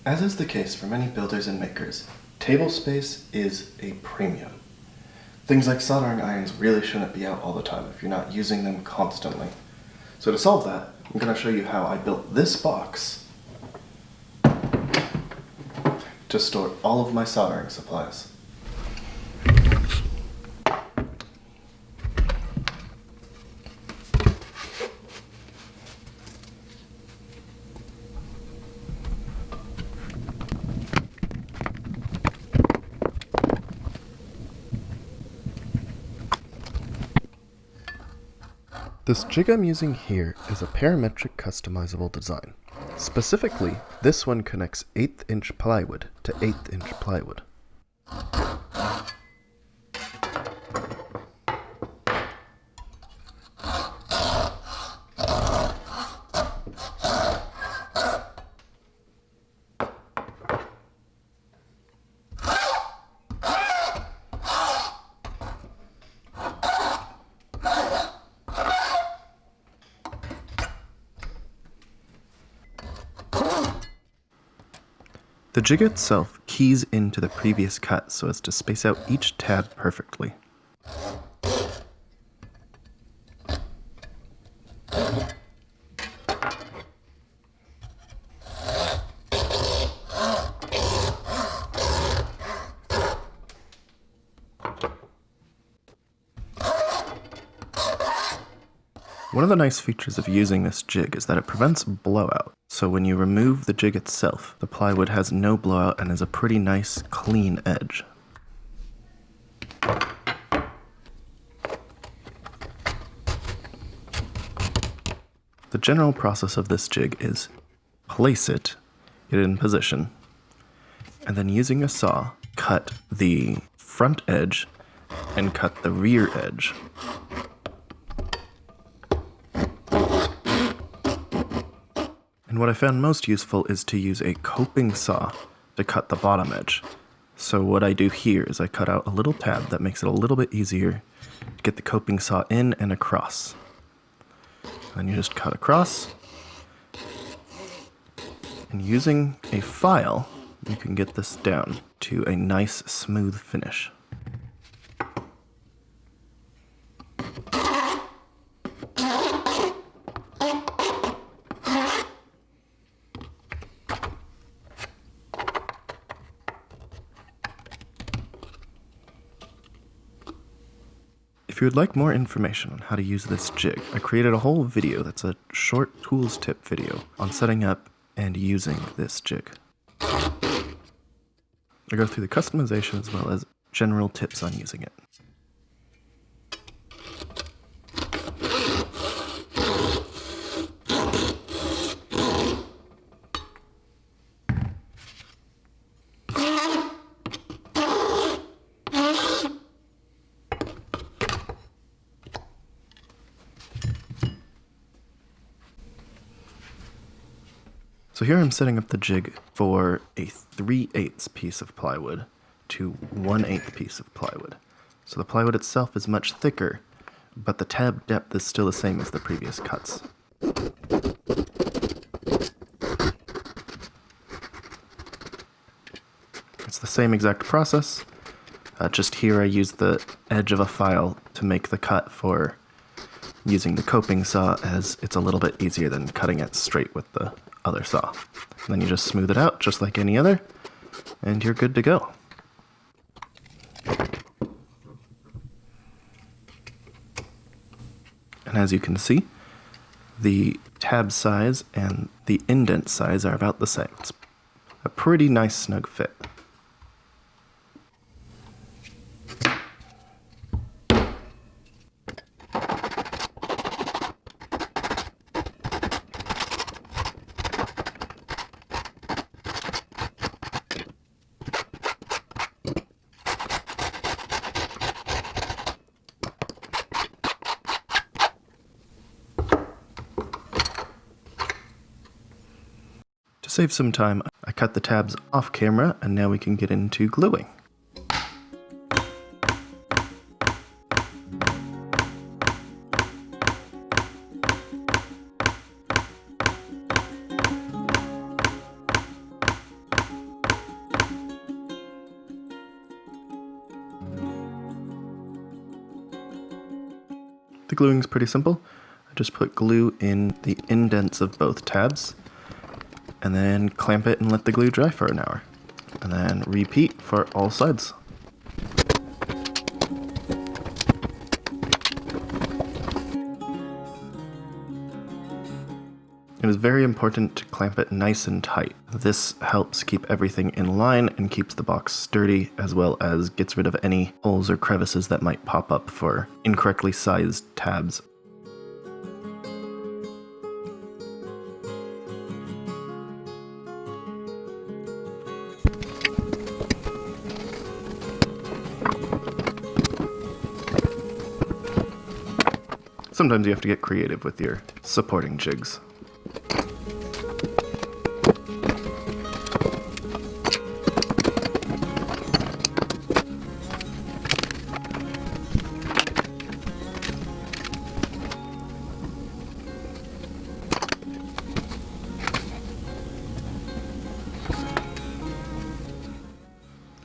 As is the case for many builders and makers, table space is a premium. Things like soldering irons really shouldn't be out all the time if you're not using them constantly. So to solve that, I'm going to show you how I built this box to store all of my soldering supplies. This jig I'm using here is a parametric customizable design. Specifically, this one connects 1/8 inch plywood to 1/8 inch plywood. The jig itself keys into the previous cut so as to space out each tab perfectly. One of the nice features of using this jig is that it prevents blowout, so when you remove the jig itself, the plywood has no blowout and is a pretty nice, clean edge. The general process of this jig is place it, get it in position, and then using a saw, cut the front edge and cut the rear edge. And what I found most useful is to use a coping saw to cut the bottom edge. So what I do here is I cut out a little tab that makes it a little bit easier to get the coping saw in and across. Then you just cut across. And using a file, you can get this down to a nice smooth finish. If you would like more information on how to use this jig, I created a whole video that's a short tools tip video on setting up and using this jig. I go through the customization as well as general tips on using it. So here I'm setting up the jig for a 3/8 piece of plywood to 1/8 piece of plywood. So the plywood itself is much thicker, but the tab depth is still the same as the previous cuts. It's the same exact process, just here I use the edge of a file to make the cut for using the coping saw, as it's a little bit easier than cutting it straight with the other saw. And then you just smooth it out just like any other, and you're good to go. And as you can see, the tab size and the indent size are about the same. It's a pretty nice snug fit. To save some time, I cut the tabs off camera, and now we can get into gluing. The gluing's pretty simple. I just put glue in the indents of both tabs, and then clamp it and let the glue dry for an hour. And then repeat for all sides. It is very important to clamp it nice and tight. This helps keep everything in line and keeps the box sturdy, as well as gets rid of any holes or crevices that might pop up for incorrectly sized tabs. Sometimes you have to get creative with your supporting jigs.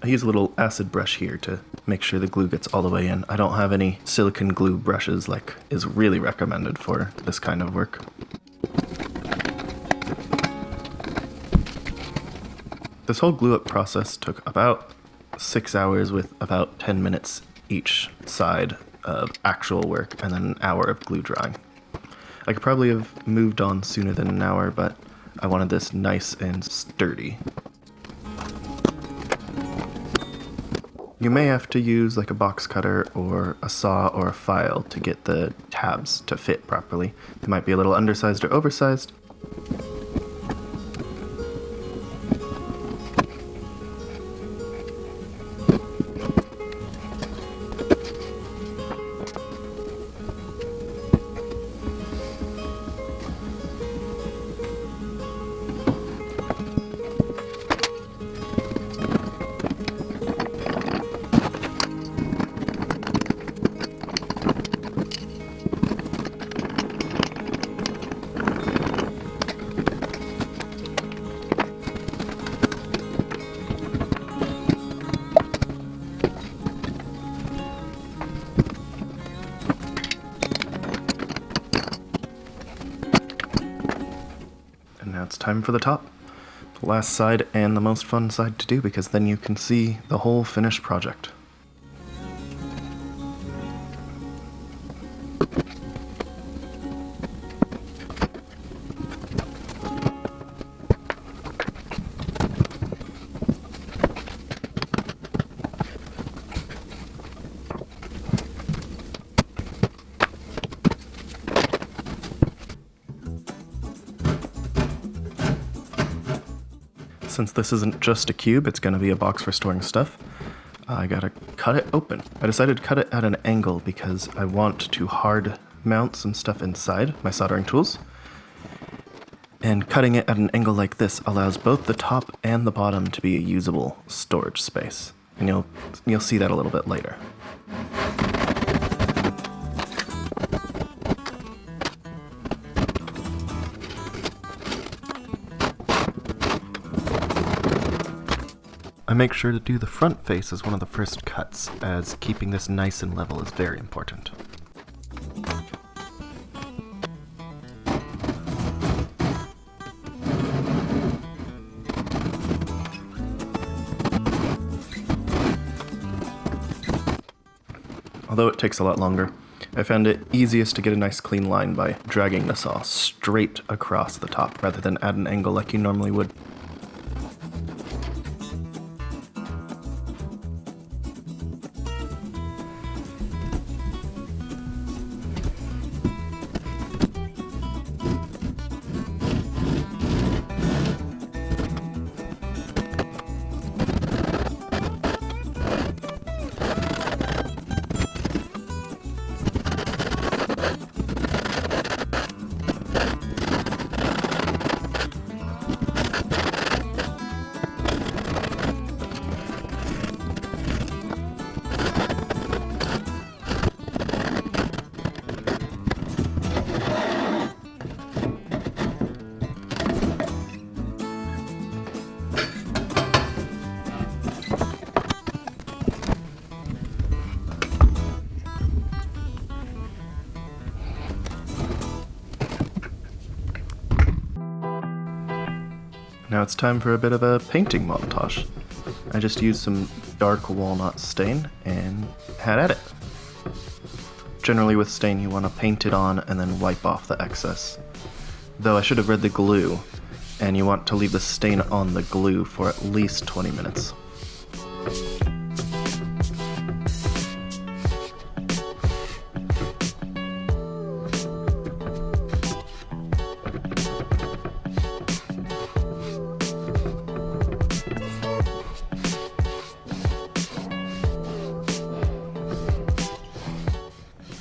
I use a little acid brush here to make sure the glue gets all the way in. I don't have any silicone glue brushes like is really recommended for this kind of work. This whole glue up process took about 6 hours with about 10 minutes each side of actual work and then an hour of glue drying. I could probably have moved on sooner than an hour, but I wanted this nice and sturdy. You may have to use like a box cutter or a saw or a file to get the tabs to fit properly. They might be a little undersized or oversized. Now it's time for the top. The last side and the most fun side to do, because then you can see the whole finished project. Since this isn't just a cube, it's going to be a box for storing stuff, I gotta cut it open. I decided to cut it at an angle because I want to hard mount some stuff inside my soldering tools. And cutting it at an angle like this allows both the top and the bottom to be a usable storage space. And you'll see that a little bit later. I make sure to do the front face as one of the first cuts, as keeping this nice and level is very important. Although it takes a lot longer, I found it easiest to get a nice clean line by dragging the saw straight across the top rather than at an angle like you normally would. now it's time for a bit of a painting montage. I just used some dark walnut stain and had at it. Generally with stain you want to paint it on and then wipe off the excess. Though I should have read the glue, and you want to leave the stain on the glue for at least 20 minutes.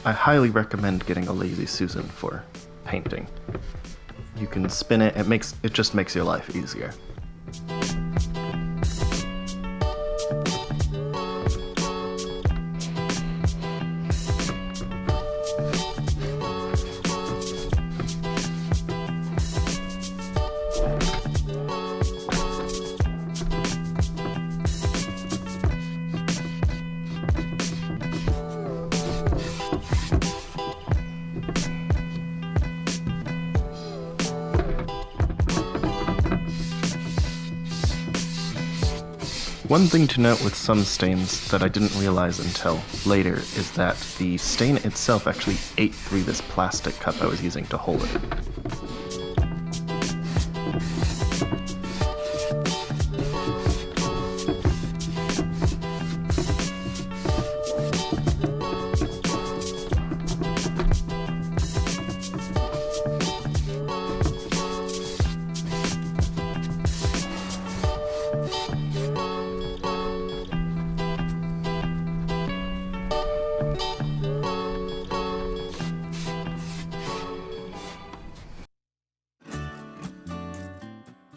I highly recommend getting a Lazy Susan for painting. You can spin it, it just makes your life easier. One thing to note with some stains that I didn't realize until later is that the stain itself actually ate through this plastic cup I was using to hold it.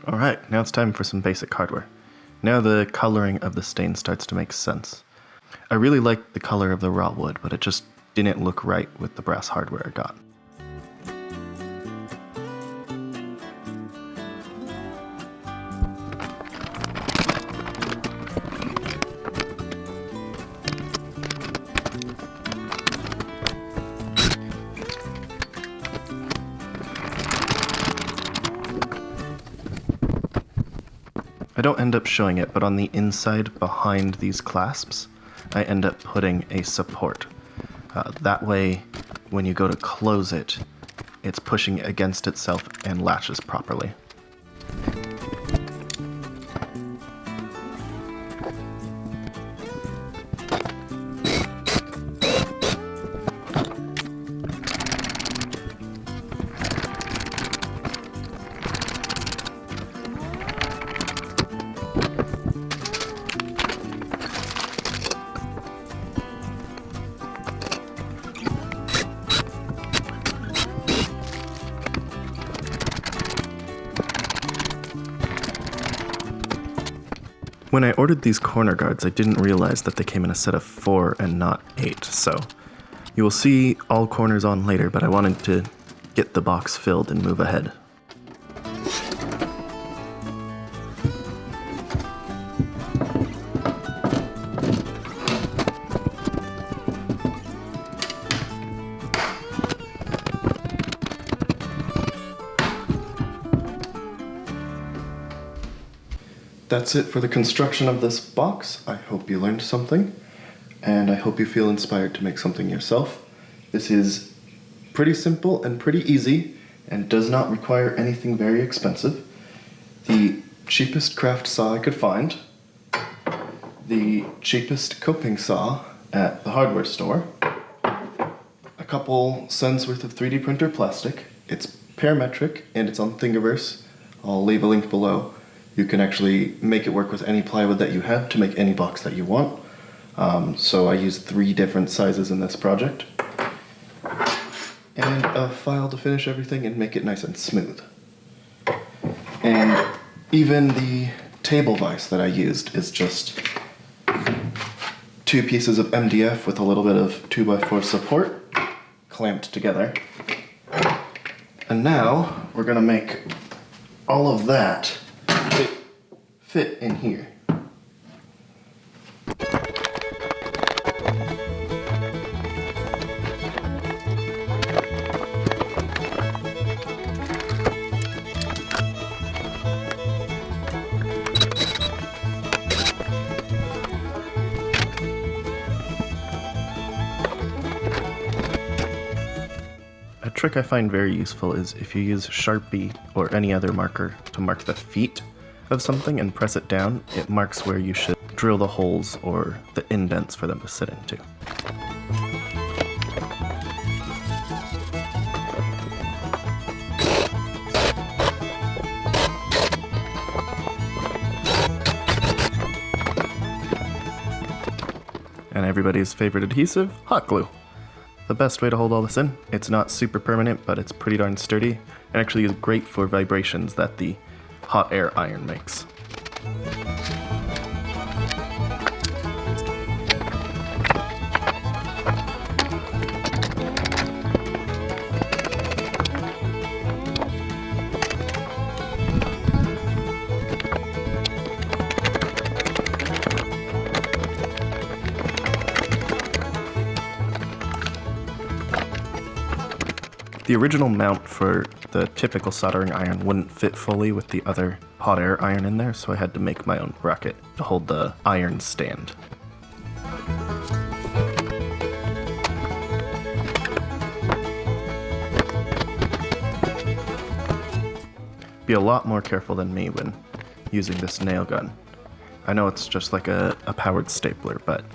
Alright, now it's time for some basic hardware. Now the coloring of the stain starts to make sense. I really liked the color of the raw wood, but it just didn't look right with the brass hardware I got. I don't end up showing it, but on the inside behind these clasps, I end up putting a support. That way, when you go to close it, it's pushing against itself and latches properly. When I ordered these corner guards, I didn't realize that they came in a set of 4 and not 8, so you will see all corners on later, but I wanted to get the box filled and move ahead. That's it for the construction of this box. I hope you learned something, and I hope you feel inspired to make something yourself. This is pretty simple and pretty easy, and does not require anything very expensive. The cheapest craft saw I could find, the cheapest coping saw at the hardware store, a couple cents worth of 3D printer plastic. It's parametric, and it's on Thingiverse. I'll leave a link below. You can actually make it work with any plywood that you have to make any box that you want. So I used 3 different sizes in this project. And a file to finish everything and make it nice and smooth. And even the table vise that I used is just 2 pieces of MDF with a little bit of 2x4 support clamped together. And now we're gonna make all of that fit in here. trick I find very useful is if you use Sharpie or any other marker to mark the feet of something and press it down, it marks where you should drill the holes or the indents for them to sit into. And everybody's favorite adhesive, hot glue. The best way to hold all this in. It's not super permanent, but it's pretty darn sturdy, and actually is great for vibrations that the hot air iron makes. The original mount for the typical soldering iron wouldn't fit fully with the other hot air iron in there, so I had to make my own bracket to hold the iron stand. Be a lot more careful than me when using this nail gun. I know it's just like a powered stapler, but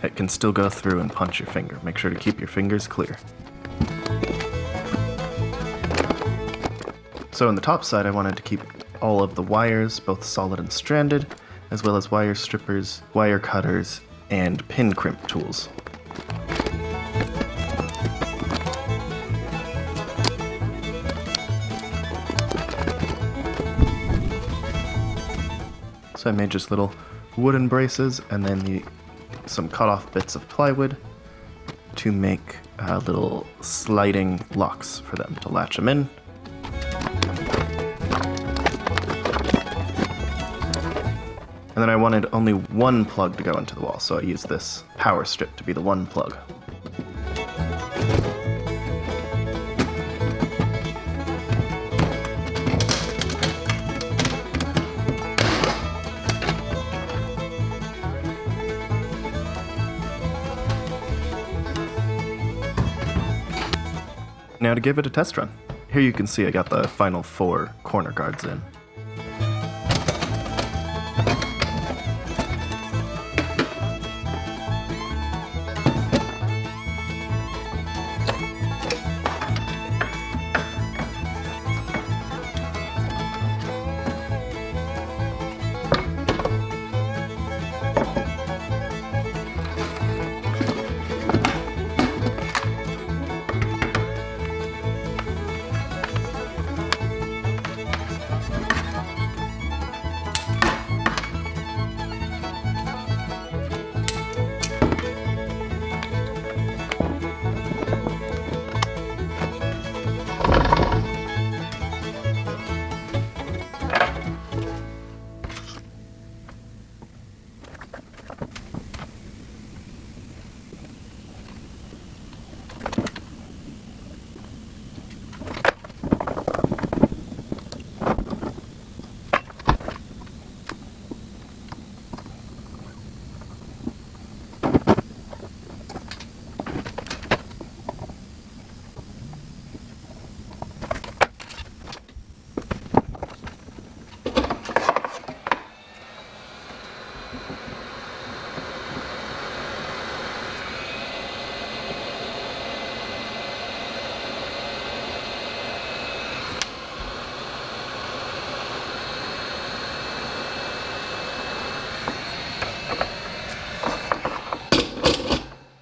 it can still go through and punch your finger. Make sure to keep your fingers clear. So on the top side, I wanted to keep all of the wires, both solid and stranded, as well as wire strippers, wire cutters, and pin crimp tools. So I made just little wooden braces and then some cut off bits of plywood to make little sliding locks for them to latch them in. And then I wanted only one plug to go into the wall, so I used this power strip to be the one plug. Now to give it a test run. Here you can see I got the final 4 corner guards in.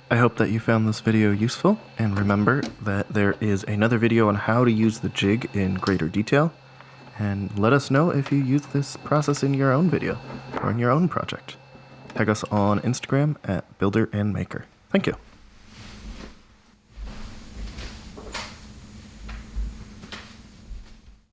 I hope that you found this video useful, and remember that there is another video on how to use the jig in greater detail, and let us know if you use this process in your own video or in your own project. Tag us on Instagram at Builder and Maker. Thank you.